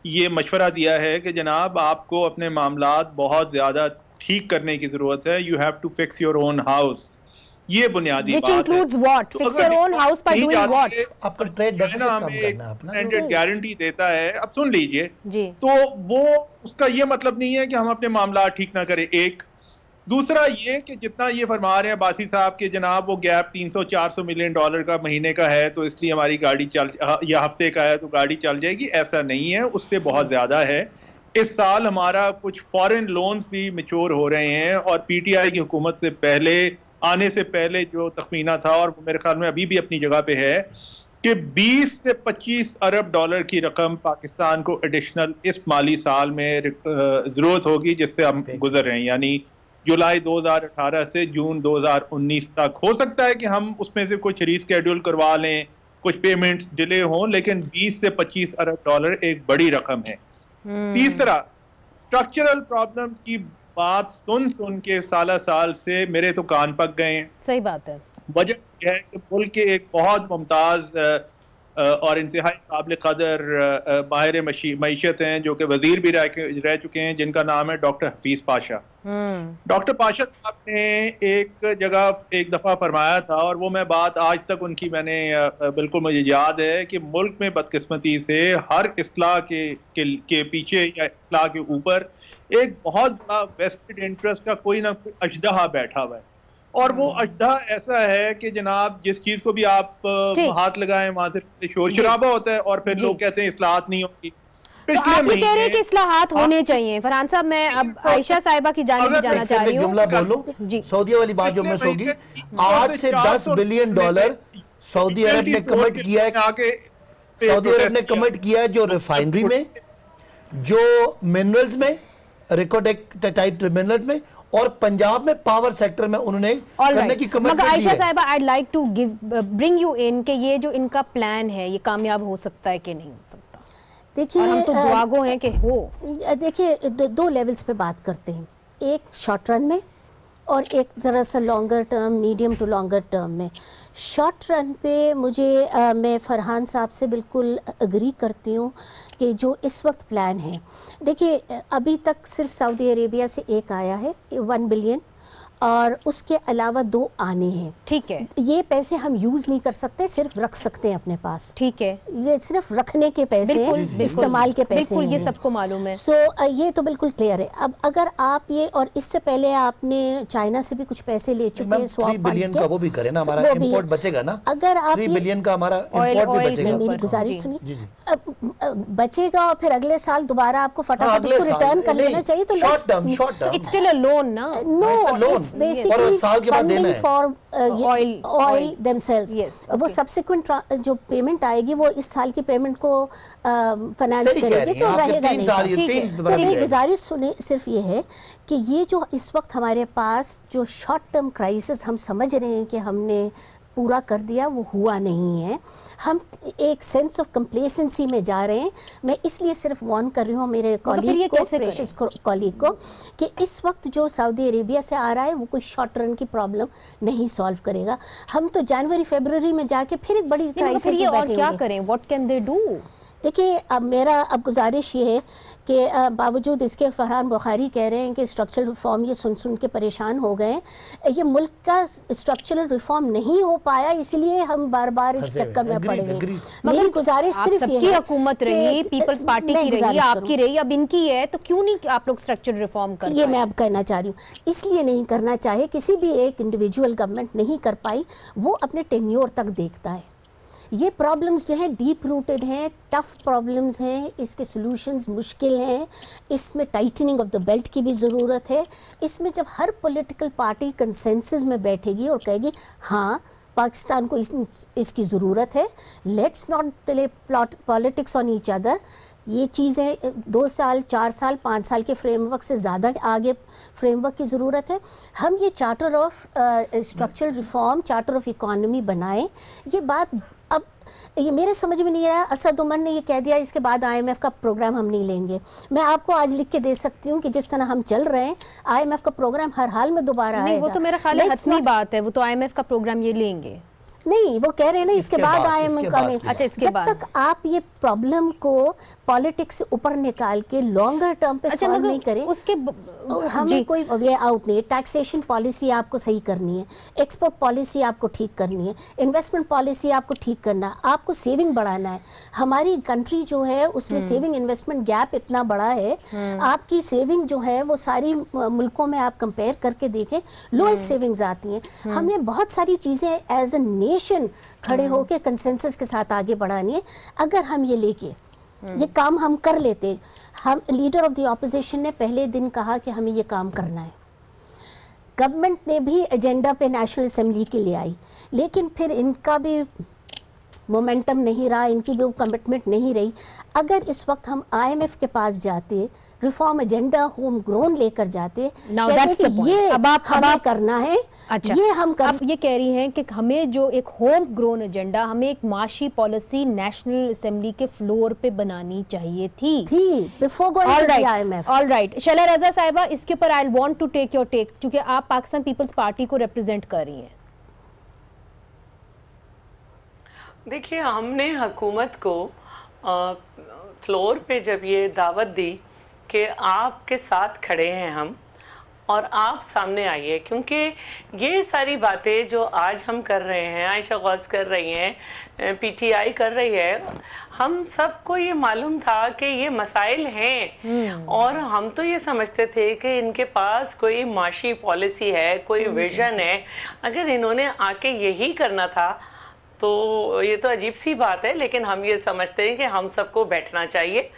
ये मशवरा दिया है कि जनाब आपको अपने मामलात बहुत ज्यादा ठीक करने की जरूरत है, you have to fix your own house. ये बुनियादी बात है। What? Fix your own house by doing what? आपका ट्रेड डेफिसिट कम करना है अपना, गारंटी देता है। अब सुन लीजिए जी, तो वो उसका ये मतलब नहीं है कि हम अपने मामला ठीक ना करें। एक दूसरा ये कि जितना ये फरमा रहे हैं बासी साहब के जनाब वो गैप 300-400 मिलियन डॉलर का महीने का है, तो इसलिए हमारी गाड़ी चल, या हफ्ते का है तो गाड़ी चल जाएगी, ऐसा नहीं है, उससे बहुत ज्यादा है। इस साल हमारा कुछ फॉरेन लोन्स भी मैच्योर हो रहे हैं, और PTI की हुकूमत से पहले आने से पहले जो तखमीना था, और मेरे ख्याल में अभी भी अपनी जगह पे है, कि 20 से 25 अरब डॉलर की रकम पाकिस्तान को एडिशनल इस माली साल में जरूरत होगी जिससे हम गुजर रहे हैं, यानी जुलाई 2018 से जून 2019 तक। हो सकता है कि हम उसमें से कुछ रीस्केड्यूल करवा लें, कुछ पेमेंट्स डिले हों, लेकिन 20 से 25 अरब डॉलर एक बड़ी रकम है। तीसरा, स्ट्रक्चरल प्रॉब्लम्स की बात सुन के साल से मेरे तो कान पक गए हैं। सही बात है। वजह यह है कि मुल्क के एक बहुत मुमताज और इंतहाई काबिल कदर माहिर मईशत हैं, जो कि वजीर भी रह चुके हैं, जिनका नाम है डॉक्टर हफीज पाशा। डॉक्टर पाशा साहब ने एक जगह एक दफा फरमाया था, और वो मैं बात आज तक उनकी मैंने बिल्कुल मुझे याद है, कि मुल्क में बदकिस्मती से हर इस्लाह के पीछे या इस्लाह के ऊपर एक बहुत बड़ा वेस्टेड इंटरेस्ट का कोई ना कोई अजदहा बैठा हुआ है, और वो अजदहा ऐसा है कि जनाब जिस चीज को भी आप हाथ लगाएं वहां से शोर शराबा होता है, और फिर लोग कहते हैं इस्लाहात नहीं होगी। तो आप भी कह रहे हैं कि इस्लाहात होने चाहिए। फरहान साहब, मैं अब आयशा साहिबा की जानिब जाना चाह रही हूँ। जुमला बोलूं, सऊदी वाली बात जो मिस होगी, 8 से 10 बिलियन डॉलर सऊदी अरब ने कमिट किया है, सऊदी अरब ने कमिट किया है, जो रिफाइनरी में, जो मिनरल्स में, रिकोटेक टाइप मिनरल्स में, और पंजाब में पावर सेक्टर में उन्होंने करने की कमिटमेंट दी है। Ayesha Sahiba, I like to bring you in कि ये जो इनका प्लान है ये कामयाब हो सकता है कि नहीं हो सकता। देखिए, हम तो दुआगो हैं कि हो। देखिए, दो लेवल्स पे बात करते हैं, एक शॉर्ट रन में और एक ज़रा सा longer term, medium to longer term में। शॉर्ट रन पे मुझे मैं फरहान साहब से बिल्कुल अग्री करती हूँ कि जो इस वक्त प्लान है, देखिए अभी तक सिर्फ सऊदी अरेबिया से एक आया है 1 बिलियन, और उसके अलावा 2 आने हैं। ठीक है, ये पैसे हम यूज़ नहीं कर सकते, सिर्फ रख सकते हैं अपने पास। ठीक है, ये सिर्फ रखने के पैसे, इस्तेमाल के पैसे बिल्कुल, ये सबको मालूम है। सो ये तो बिल्कुल क्लियर है। अब अगर आप ये, और इससे पहले आपने चाइना से भी कुछ पैसे ले चुके हैं, 3 बिलियन का वो भी करें ना, हमारा इंपोर्ट बचेगा ना। अगर आप 3 बिलियन का हमारा इंपोर्ट भी बचेगा। मेरी गुजारिश सुनिए, बचेगा और फिर अगले साल दोबारा आपको फटाफट उसको रिटर्न कर लेना चाहिए। तो short term, it's still a loan ना। No, it's basically funding for oil themselves. वो सब्सिक्वेंट जो पेमेंट आएगी वो इस साल की पेमेंट को फाइनेंस करेगी, तो रहेगा नहीं। ठीक है, तो मेरी गुजारिश सुने सिर्फ ये है कि ये जो इस वक्त हमारे पास जो शॉर्ट टर्म क्राइसिस हम समझ रहे हैं कि हमने पूरा कर दिया, वो हुआ नहीं है। हम एक सेंस ऑफ कंप्लेसेंसी में जा रहे हैं। मैं इसलिए सिर्फ वार्न कर रही हूँ मेरे कॉलीग को, प्रेशियस कॉलीग को, कि इस वक्त जो सऊदी अरेबिया से आ रहा है वो कोई शॉर्ट रन की प्रॉब्लम नहीं सॉल्व करेगा। हम तो जनवरी फरवरी में जाके फिर एक बड़ी क्राइसिस में बैठेंगे। और क्या करें? What can they do? देखिए, अब मेरा गुजारिश ये है कि बावजूद इसके फरहान बुखारी कह रहे हैं कि स्ट्रक्चरल रिफॉर्म, ये सुन सुन के परेशान हो गए। ये मुल्क का स्ट्रक्चरल रिफॉर्म नहीं हो पाया, इसलिए हम बार बार इस चक्कर में पड़े हैं। मेरी गुजारिश सिर्फ ये है, हुकूमत रही, पीपल्स पार्टी की रही, आपकी रही, अब इनकी है, तो क्यों नहीं आप लोग स्ट्रक्चरल रिफॉर्म कर? ये मैं अब कहना चाह रही हूँ, इसलिए नहीं करना चाहे, किसी भी एक इंडिविजुअल गवर्नमेंट नहीं कर पाई, वो अपने टेन्योर तक देखता है। ये प्रॉब्लम्स जो हैं डीप रूटेड हैं, टफ प्रॉब्लम्स हैं, इसके सॉल्यूशंस मुश्किल हैं, इसमें टाइटनिंग ऑफ द बेल्ट की भी ज़रूरत है। इसमें जब हर पॉलिटिकल पार्टी कंसेंसस में बैठेगी और कहेगी हाँ पाकिस्तान को इसकी ज़रूरत है, let's not play politics on each other, ये चीज़ें 2 साल 4 साल 5 साल के फ्रेमवर्क से ज़्यादा आगे फ्रेमवर्क की ज़रूरत है। हम ये charter of structural reform, charter of economy बनाएं। ये बात अब ये मेरे समझ में नहीं आया, असद उमर ने ये कह दिया इसके बाद IMF का प्रोग्राम हम नहीं लेंगे। मैं आपको आज लिख के दे सकती हूँ कि जिस तरह हम चल रहे हैं IMF का प्रोग्राम हर हाल में दोबारा आएगा। वो तो मेरा ख्याल है हतमी बात है, वो तो IMF का प्रोग्राम ये लेंगे नहीं, वो कह रहे हैं ना इसके बाद IMF का नहीं। अच्छा, इसके जब बाद तक आप ये प्रॉब्लम को पॉलिटिक्स से ऊपर निकाल के लॉन्गर टर्म पे सॉल्व नहीं करें, उसके हमें कोई वे आउट नहीं है। टैक्सेशन पॉलिसी आपको सही करनी है, एक्सपोर्ट पॉलिसी आपको ठीक करनी है, इन्वेस्टमेंट पॉलिसी आपको ठीक करना है, आपको सेविंग बढ़ाना है। हमारी कंट्री जो है उसमें सेविंग इन्वेस्टमेंट गैप इतना बड़ा है, आपकी सेविंग जो है वो सारी मुल्कों में आप कंपेयर करके देखें लोएस्ट सेविंग्स आती हैं। हमने बहुत सारी चीज़ें एज ए नेशन खड़े होकर कंसेंसस के साथ आगे बढ़ानी है। अगर हम ये लेके ये काम हम कर लेते, हम लीडर ऑफ द ऑपोजिशन ने पहले दिन कहा कि हमें ये काम करना है, गवर्नमेंट ने भी एजेंडा पे नेशनल असेंबली के लिए आई, लेकिन फिर इनका भी मोमेंटम नहीं रहा, इनकी भी कमिटमेंट नहीं रही। अगर इस वक्त हम IMF के पास जाते, रिफॉर्म एजेंडा होम ग्रोन लेकर जाते, ये अब आप हमें करना है। अच्छा, ये हम कर, अब ये कह रही हैं कि हमें जो एक होम ग्रोन एजेंडा, हमें एक माशी पॉलिसी नेशनल असेंबली के फ्लोर पे बनानी चाहिए थी before going to the IMF। Alright, Shaila Raza साहिबा, इसके ऊपर I want to take your take, क्योंकि आप पाकिस्तान पीपल्स पार्टी को रिप्रेजेंट कर रही हैं। देखिए, हमने हुकूमत को फ्लोर पे जब ये दावत दी कि आपके साथ खड़े हैं हम और आप सामने आइए, क्योंकि ये सारी बातें जो आज हम कर रहे हैं, आयशा गौस कर रही हैं, PTI कर रही है, हम सबको ये मालूम था कि ये मसाइल हैं और हम तो ये समझते थे कि इनके पास कोई माशी पॉलिसी है, कोई विजन है। अगर इन्होंने आके यही करना था तो ये तो अजीब सी बात है, लेकिन हम ये समझते हैं कि हम सबको बैठना चाहिए,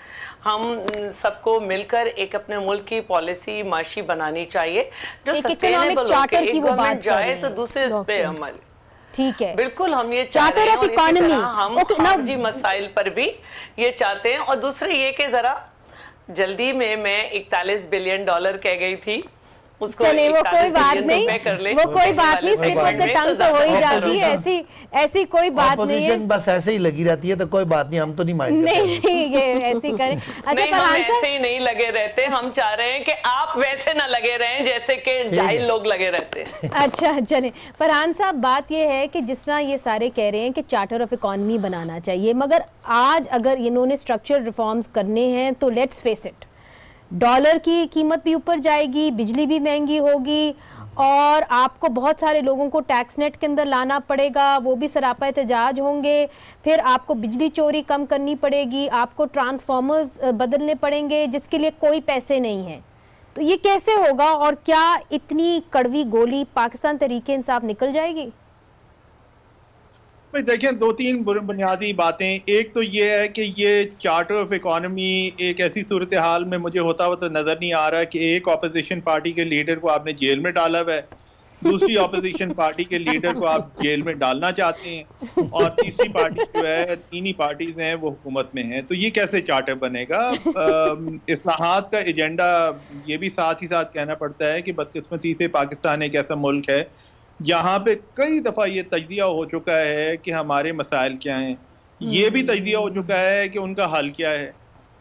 हम सबको मिलकर एक अपने मुल्क की पॉलिसी माशी बनानी चाहिए जो सस्टेनेबल हो के एक गवर्नमेंट जाए तो दूसरे उस पे अमल। ठीक है, बिल्कुल हम ये चाहते हैं और इसी तरह हम खारजी मसाइल पर भी ये चाहते हैं। और दूसरे ये कि जरा जल्दी में मैं 41 बिलियन डॉलर कह गई थी, चले वो कोई बात नहीं, वो कोई बात नहीं, स्लिप ऑफ द टंग तो हो ही जाती है, ऐसी कोई बात नहीं है, बस ऐसे ही लगी रहती है, तो कोई बात नहीं, हम तो नहीं माइंड नहीं ये ऐसी करें। अच्छा, नहीं, हम ऐसे ही नहीं लगे रहते, हम चाह रहे हैं कि आप वैसे ना लगे रहें जैसे कि जाहिल लोग लगे रहते हैं। अच्छा चले, फरहान साहब, बात ये है कि जिस तरह ये सारे कह रहे हैं कि चार्टर ऑफ इकॉनमी बनाना चाहिए, मगर आज अगर इन्होंने स्ट्रक्चरल रिफॉर्म्स करने हैं तो लेट्स फेस इट, डॉलर की कीमत भी ऊपर जाएगी, बिजली भी महंगी होगी और आपको बहुत सारे लोगों को टैक्स नेट के अंदर लाना पड़ेगा, वो भी सरापा एहतजाज होंगे, फिर आपको बिजली चोरी कम करनी पड़ेगी, आपको ट्रांसफार्मर्स बदलने पड़ेंगे जिसके लिए कोई पैसे नहीं हैं। तो ये कैसे होगा और क्या इतनी कड़वी गोली पाकिस्तान तहरीके इंसाफ निकल जाएगी? भाई देखिए, 2-3 बुनियादी बातें। एक तो ये है कि ये चार्टर ऑफ इकॉनमी एक ऐसी सूरत हाल में मुझे होता हुआ तो नज़र नहीं आ रहा कि एक ऑपोजिशन पार्टी के लीडर को आपने जेल में डाला हुआ है, दूसरी ऑपोजिशन पार्टी के लीडर को आप जेल में डालना चाहते हैं और तीसरी पार्टी जो है, तीन ही पार्टीज हैं वो हुकूमत में हैं। तो ये कैसे चार्टर बनेगा? इस्लाहात का एजेंडा ये भी साथ ही साथ कहना पड़ता है कि बदकिस्मती से पाकिस्तान एक ऐसा मुल्क है यहाँ पे कई दफ़ा ये तजदिया हो चुका है कि हमारे मसाइल क्या हैं, ये भी तजदिया हो चुका है कि उनका हल क्या है,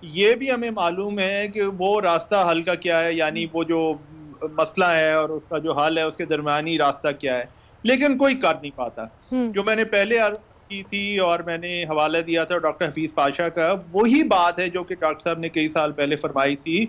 ये भी हमें मालूम है कि वो रास्ता हल का क्या है, यानी वो जो मसला है और उसका जो हल है उसके दरमियानी रास्ता क्या है, लेकिन कोई कर नहीं पाता। जो मैंने पहले अर्ज की थी और मैंने हवाला दिया था डॉक्टर हफीज पाशा का, वही बात है जो कि डॉक्टर साहब ने कई साल पहले फरमाई थी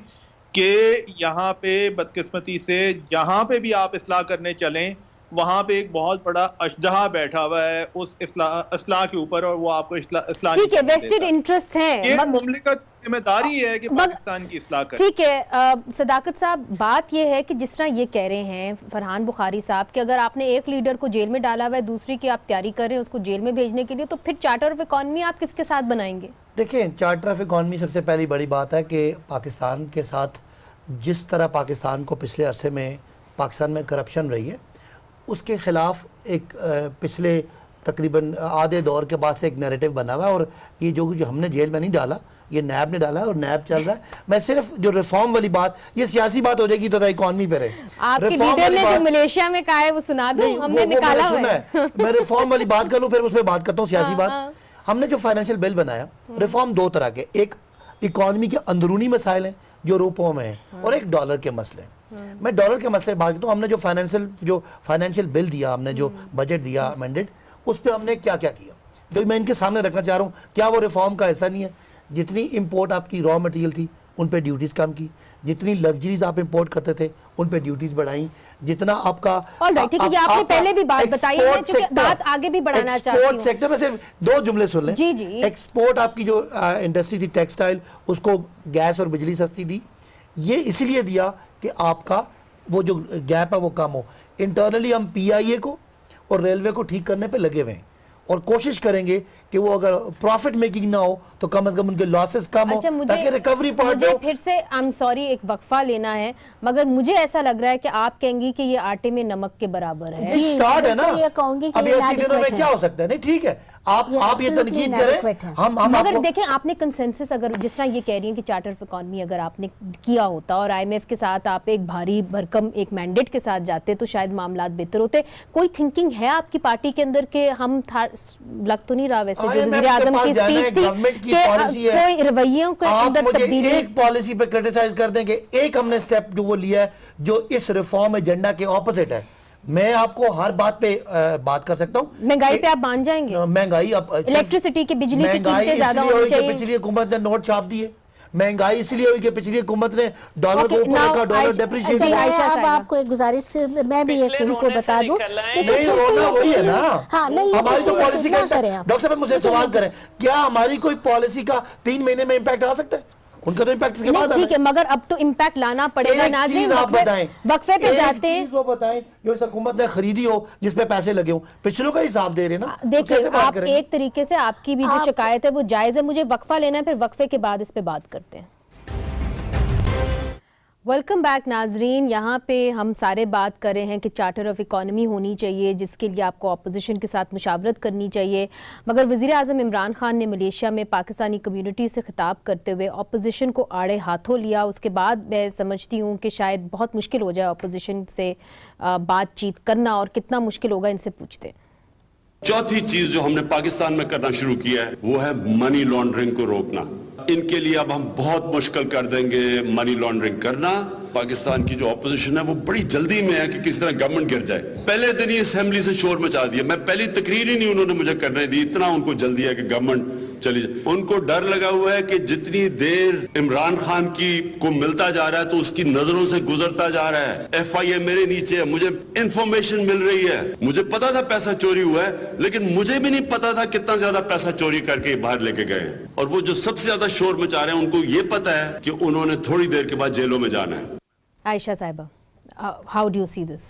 कि यहाँ पे बदकिस्मती से जहाँ पे भी आप इस्लाह करने चलें वहाँ पे एक बहुत बड़ा अजदहा बैठा हुआ है उस इस्लाह के ऊपर, और वो आपको इस्लाह ठीक है, वेस्टेड इंटरेस्ट है, ये मुमलिकत जिम्मेदारी है कि पाकिस्तान की इस्लाह करे। ठीक है सदाकत साहब, बात ये है कि जिस तरह ये कह रहे हैं फरहान बुखारी साहब कि अगर आपने एक लीडर को जेल में डाला हुआ है, दूसरी की आप तैयारी कर रहे हैं उसको जेल में भेजने के लिए, तो फिर चार्टर ऑफ इकॉनमी आप किसके साथ बनाएंगे? देखें, चार्टर ऑफ इकॉनमी सबसे पहली बड़ी बात है कि पाकिस्तान के साथ जिस तरह पाकिस्तान को पिछले अरसे में पाकिस्तान में करप्शन रही है उसके ख़िलाफ़ एक पिछले तकरीबन आधे दौर के बाद से एक नैरेटिव बना हुआ है, और ये जो हमने जेल में नहीं डाला, ये नैब ने डाला है और नैब चल रहा है। मैं सिर्फ जो रिफॉर्म वाली बात, ये सियासी बात हो जाएगी तो इकॉनमी पे रहे। आपके लीडर ने जो मलेशिया में कहा है वो सुना दो, हमने निकाला हुआ है। मैं रिफॉर्म वाली बात कर लूँ फिर उस पर बात करता हूँ सियासी बात। हमने जो फाइनेंशियल बिल बनाया, रिफॉर्म दो तरह के, एक इकॉनमी के अंदरूनी मसाइल हैं जो रूपों में है, और एक डॉलर के मसले। मैं डॉलर के मसले बात करता हूँ। हमने जो फाइनेंशियल बिल दिया, हमने जो बजट दिया अमेंडेड, उस पर हमने क्या क्या किया, जो मैं इनके सामने रखना चाह रहा हूँ। क्या वो रिफॉर्म का ऐसा नहीं है? जितनी इंपोर्ट आपकी रॉ मटेरियल थी उन पे ड्यूटीज़ कम की, जितनी लग्जरीज आप इंपोर्ट करते थे उन पे ड्यूटीज बढ़ाई, जितना आपका ठीक है, आपने पहले भी बात बताई है, क्योंकि बात आगे भी बढ़ाना चाहती हूं। एक्सपोर्ट सेक्टर में सिर्फ दो जुमले सुन लें। जी जी। एक्सपोर्ट आपकी जो इंडस्ट्री थी टेक्सटाइल, उसको गैस और बिजली सस्ती दी। ये इसीलिए दिया कि आपका वो जो गैप है वो कम हो। इंटरनली हम पीआईए को और रेलवे को ठीक करने पे लगे हुए हैं और कोशिश करेंगे कि वो अगर प्रॉफिट मेकिंग ना हो तो कम से कम उनके लॉसेस कम हो, ताकि रिकवरी पार्ट हो। फिर से आई एम सॉरी एक वक्फा लेना है, मगर मुझे ऐसा लग रहा है कि आप कहेंगी कि ये आटे में नमक के बराबर है। स्टार्ट है ना, अभी ऐसी दिनों में क्या हो सकता है? नहीं ठीक है, आप ये तनकीद करें, हम मगर देखें आपने कंसेंसस, अगर जिस तरह ये कह रही हैं कि चार्टर ऑफ इकॉनमी अगर आपने किया होता और आईएमएफ के साथ आप एक भारी भरकम एक मैंडेट के साथ जाते तो शायद मामलात बेहतर होते। कोई थिंकिंग है आपकी पार्टी के अंदर के हम लग तो नहीं रहा वैसे जो वज़ीर आज़म की स्पीच थी कि कोई रवैयों के अंदर तब्दीली। एक पॉलिसी पे क्रिटिसाइज कर दें कि एक हमने स्टेप जो वो लिया है जो इस रिफॉर्म एजेंडा के ऑपोजिट है। मैं आपको हर बात पे बात कर सकता हूँ। महंगाई पे आप मान जाएंगे? महंगाई अब इलेक्ट्रिसिटी की, बिजली की कीमतें ज्यादा होनी चाहिए। पिछली हुकूमत ने नोट छाप दिए। महंगाई इसलिए हुई कि पिछली हुकूमत ने डॉलर को ऊपर रखा, डॉलर डेप्रिशिएट किया। अब आपको एक गुजारिश मैं भी एक उनको बता दूं, नहीं रोना वही है ना। हाँ, नहीं हमारी तो पॉलिसी का डॉक्टर साहब मुझे सवाल करें, क्या हमारी कोई पॉलिसी का 3 महीने में इम्पैक्ट आ सकता है? उनका तो इम्पैक्ट इसके बाद ठीक है, मगर अब तो इम्पैक्ट लाना पड़ेगा। नाज़रीन आप बताएं, वक्फे पे जाते हैं, वो बताएं जो इस हुकूमत ने खरीदी हो जिस पे पैसे लगे हो, पिछलों का हिसाब दे रहे ना। देखिए आप एक तरीके से आपकी भी जो शिकायत है वो जायज है। मुझे वक्फा लेना है, फिर वक्फे के बाद इस पे बात करते हैं। वेलकम बैक नाजरीन। यहाँ पे हम सारे बात कर रहे हैं कि चार्टर ऑफ इकॉनमी होनी चाहिए जिसके लिए आपको अपोजिशन के साथ मुशावरत करनी चाहिए, मगर वज़ीर आज़म इमरान खान ने मलेशिया में पाकिस्तानी कम्युनिटी से खिताब करते हुए अपोजिशन को आड़े हाथों लिया। उसके बाद मैं समझती हूँ कि शायद बहुत मुश्किल हो जाए अपोजिशन से बातचीत करना, और कितना मुश्किल होगा इनसे पूछते हैं। चौथी चीज जो हमने पाकिस्तान में करना शुरू किया है वो है मनी लॉन्ड्रिंग को रोकना। इनके लिए अब हम बहुत मुश्किल कर देंगे मनी लॉन्ड्रिंग करना। पाकिस्तान की जो ऑपोजिशन है वो बड़ी जल्दी में है कि किसी तरह गवर्नमेंट गिर जाए। पहले दिन ही असेंबली से शोर मचा दिया, मैं पहली तकरीर ही नहीं उन्होंने मुझे करने दी, इतना उनको जल्दी है कि गवर्नमेंट चली जाए। उनको डर लगा हुआ है कि जितनी देर इमरान खान की को मिलता जा रहा है तो उसकी नजरों से गुजरता जा रहा है। FIA मेरे नीचे है, मुझे इंफॉर्मेशन मिल रही है, मुझे पता था पैसा चोरी हुआ है, लेकिन मुझे भी नहीं पता था कितना ज्यादा पैसा चोरी करके बाहर लेके गए। और वो जो सबसे ज्यादा शोर मचा रहे हैं उनको ये पता है कि उन्होंने थोड़ी देर के बाद जेलों में जाना है। आयशा साहिबा, how do you see this?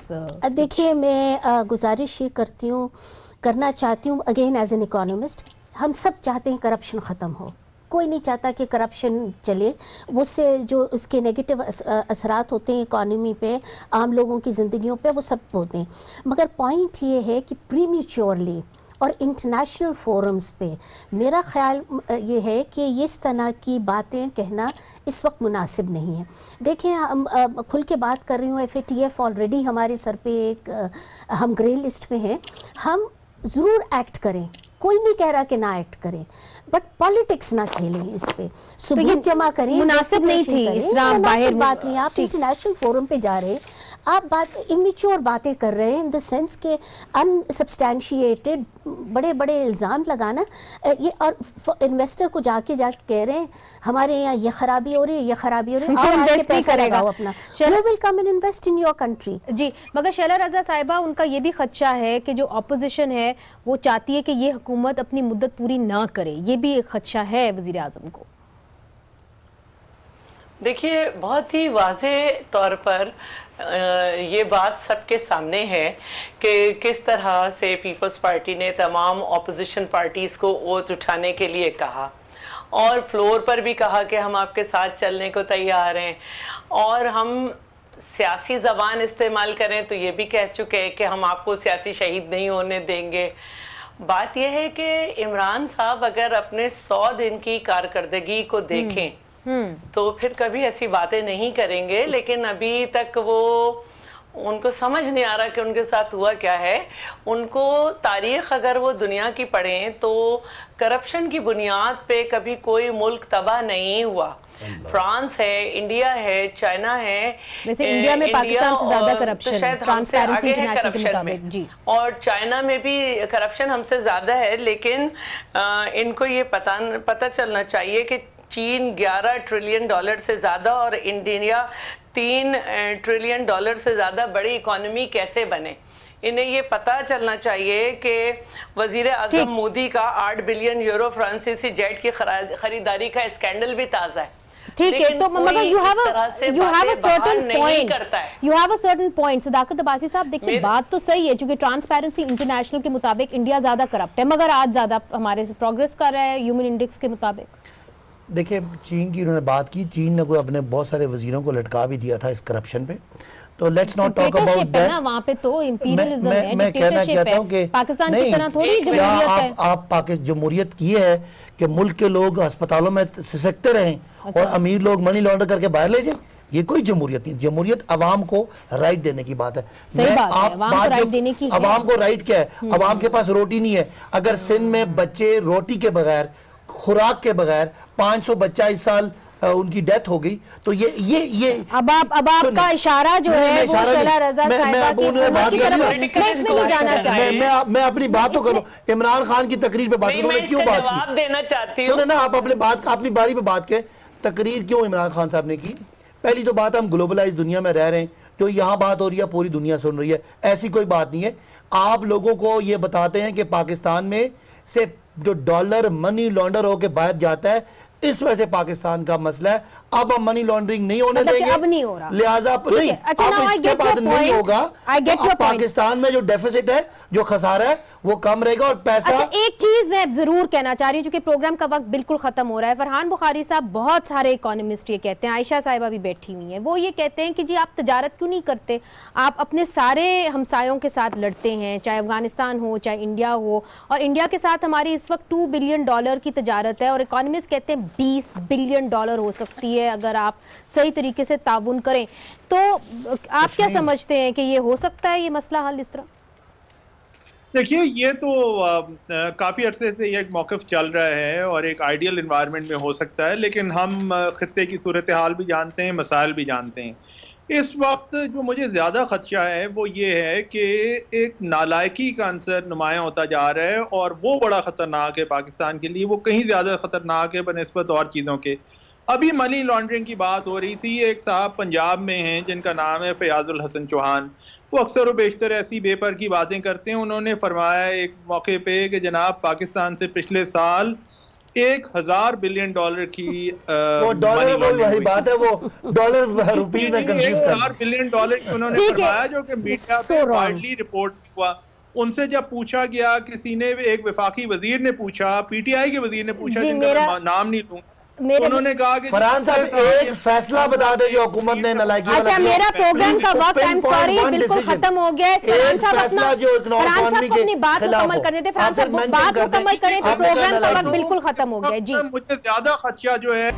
देखिए, मैं गुजारिश ये करना चाहती हूँ अगेन एज एन इकोनॉमिस्ट, हम सब चाहते हैं करप्शन ख़त्म हो, कोई नहीं चाहता कि करप्शन चले। उससे जो उसके नेगेटिव असरात होते हैं इकॉनमी पे, आम लोगों की ज़िंदगियों पे, वो सब होते हैं। मगर पॉइंट ये है कि प्रीमेच्योरली और इंटरनेशनल फोरम्स पे मेरा ख्याल ये है कि इस तरह की बातें कहना इस वक्त मुनासिब नहीं है। देखिए, हम खुल के बात कर रही हूँ, FATF ऑलरेडी हमारे सर पे एक हम ग्रे लिस्ट में है। हम ज़रूर एक्ट करें, कोई नहीं कह रहा कि ना एक्ट करें, बट पॉलिटिक्स ना खेलें इस पे, सबूत जमा करें, मुनासिब नहीं थी इस तरह बाहर बात नहीं। आप इंटरनेशनल फोरम पे जा रहे, आप बात इमेच्योर बातें कर रहे हैं इन द सेंस के अनसब्सटैंशिएटेड बड़े बड़े इल्ज़ाम लगाना ये, और इन्वेस्टर को जाके कह रहे हैं हमारे यहाँ ये खराबी हो रही है, ये खराबी हो रही है, और आके पैसा लगाओ अपना, वो will come and invest in your country. जी, मगर शैला रज़ा साहिबा, उनका ये भी खदशा है कि जो ऑपोजिशन है वो चाहती है कि ये हुकूमत अपनी मुद्दत पूरी ना करे, ये भी एक खदशा है वज़ीर आज़म को। देखिए, बहुत ही वाज़े तौर पर ये बात सबके सामने है कि किस तरह से पीपल्स पार्टी ने तमाम ऑपोजिशन पार्टीज़ को ओथ उठाने के लिए कहा, और फ्लोर पर भी कहा कि हम आपके साथ चलने को तैयार हैं, और हम सियासी ज़बान इस्तेमाल करें तो ये भी कह चुके हैं कि हम आपको सियासी शहीद नहीं होने देंगे। बात यह है कि इमरान साहब अगर अपने 100 दिन की कारकर्दगी को देखें तो फिर कभी ऐसी बातें नहीं करेंगे, लेकिन अभी तक वो उनको समझ नहीं आ रहा कि उनके साथ हुआ क्या है। उनको तारीख अगर वो दुनिया की पढ़ें तो करप्शन की बुनियाद पे कभी कोई मुल्क तबाह नहीं हुआ। फ्रांस है, इंडिया है, चाइना है, वैसे इंडिया में पाकिस्तान से ज्यादा करप्शन, शायद हमसे आगे है करप्शन में जी, और चाइना में भी करप्शन हमसे ज्यादा है। लेकिन इनको ये पता चलना चाहिए कि चीन $11 ट्रिलियन से ज़्यादा और इंडिया $3 ट्रिलियन से ज़्यादा बड़ी इकोनॉमी कैसे बने। इन्हें ये पता चलना चाहिए कि वज़ीर आज़म मोदी का 8 बिलियन यूरो फ्रांसीसी जेट की खरीदारी का स्कैंडल भी ताज़ा है। ठीक है, तो मगर you have a certain point सदाकत अब्बासी साहब, देखिए बात तो सही है, क्योंकि ट्रांसपेरेंसी इंटरनेशनल के मुताबिक इंडिया ज़्यादा करप्ट है, मगर आज ज़्यादा हमारे से प्रोग्रेस कर रहा है ह्यूमन इंडेक्स के मुताबिक। देखिए, चीन की उन्होंने बात की, चीन ने कोई अपने बहुत सारे वजीरों को लटका भी दिया था इस करप्शन पे, तो let's not talk about that. वहाँ पे तो इंपीरियलिज्म है, मैं कहना चाहता हूँ कि पाकिस्तान की तरह थोड़ी जमहूरियत है। आप पाकिस्तान जमहूरियत की है कि मुल्क के लोग अस्पतालों में सिसकते रहें और अमीर लोग मनी लॉन्डर करके बाहर ले जाएं, ये कोई जमहूरियत नहीं। जमहूरियत अवाम को राइट देने की बात है। सही बात है, अवाम को राइट देने की है। अवाम को राइट क्या है? अवाम के पास रोटी नहीं है। अगर सिंध में बच्चे रोटी के बगैर, खुराक के बगैर 500 बच्चा इस साल उनकी डेथ हो गई, तो ये अब आपका इशारा जो है वो शैला रज़ा साहिबा की तरफ नहीं जाना चाहिए। मैं अपनी बात तो करूं, इमरान खान की तकरीर पे बात करूं, क्यों बात की? जवाब देना चाहती हूं ना, आप अपनी बारी पे बात करें। तकरीर क्यों इमरान खान साहब ने की? पहली तो बात, हम ग्लोबलाइज दुनिया में रह रहे हैं, जो यहाँ बात हो रही है पूरी दुनिया सुन रही है, ऐसी कोई बात नहीं है। आप लोगों को ये बताते हैं कि पाकिस्तान में से जो डॉलर मनी लॉन्डर होकर बाहर जाता है, इस वजह से पाकिस्तान का मसला है। अब हम मनी लॉन्ड्रिंग नहीं होने देंगे, अब नहीं हो रहा, लिहाजा नहीं, अब इसके बाद नहीं होगा। पाकिस्तान में जो डेफिसिट है, जो खसारा है, वो कम रहेगा और पैसा। एक चीज मैं जरूर कहना चाह रही हूँ, क्योंकि प्रोग्राम का वक्त बिल्कुल खत्म हो रहा है। फरहान बुखारी साहब, बहुत सारे इकोनॉमिस्ट ये कहते हैं, आयशा साहिबा भी बैठी हुई हैं, वो ये कहते हैं कि जी आप तजारत क्यों नहीं करते? आप अपने सारे हमसायों के साथ लड़ते हैं, चाहे अफगानिस्तान हो, चाहे इंडिया हो, और इंडिया के साथ हमारी इस वक्त $2 बिलियन की तजारत है, और इकोनॉमिस्ट कहते हैं $20 बिलियन हो सकती है अगर आप सही तरीके से ताउन करें। तो आप क्या समझते हैं कि ये हो सकता है, ये मसला हल इस तरह? देखिए, ये तो काफ़ी अरसे से ये एक मौक़िफ़ चल रहा है और एक आइडियल इन्वायरमेंट में हो सकता है, लेकिन हम खित्ते की सूरत हाल भी जानते हैं, मसाइल भी जानते हैं। इस वक्त जो मुझे ज़्यादा ख़दशा है वो ये है कि एक नालायकी का अंसर नुमाया होता जा रहा है, और वो बड़ा ख़तरनाक है पाकिस्तान के लिए, वो कहीं ज़्यादा ख़तरनाक है बनिस्बत और चीज़ों के। अभी मनी लॉन्ड्रिंग की बात हो रही थी, एक साहब पंजाब में हैं जिनका नाम है फयाजुल हसन चौहान, वो अक्सर व बेशतर ऐसी बेपर की बातें करते हैं। उन्होंने फरमाया एक मौके पे कि जनाब पाकिस्तान से पिछले साल $1000 बिलियन की वो डॉलर वही बात है, वो डॉलर रुपये में $1000 बिलियन की उन्होंने फरमाया, जो कि मीडिया पे वाइडली रिपोर्ट हुआ। उनसे जब पूछा गया, किसी ने, एक वफाकी वजीर ने पूछा, PTI के वजीर ने पूछा, जिनका नाम नहीं लूंगा, उन्होंने कहा कि फरहान साहब एक फैसला बता दे जो हुकूमत ने नालायकी। अच्छा, मेरा प्रोग्राम का वक्त, आई एम सॉरी, बिल्कुल खत्म हो गया है। फरहान साहब अपनी बात मुकम्मल करने थे, फरहान साहब बात मुकम्मल करें तो प्रोग्राम का वक्त बिल्कुल खत्म हो गया। जी, मुझे ज्यादा खदशा जो है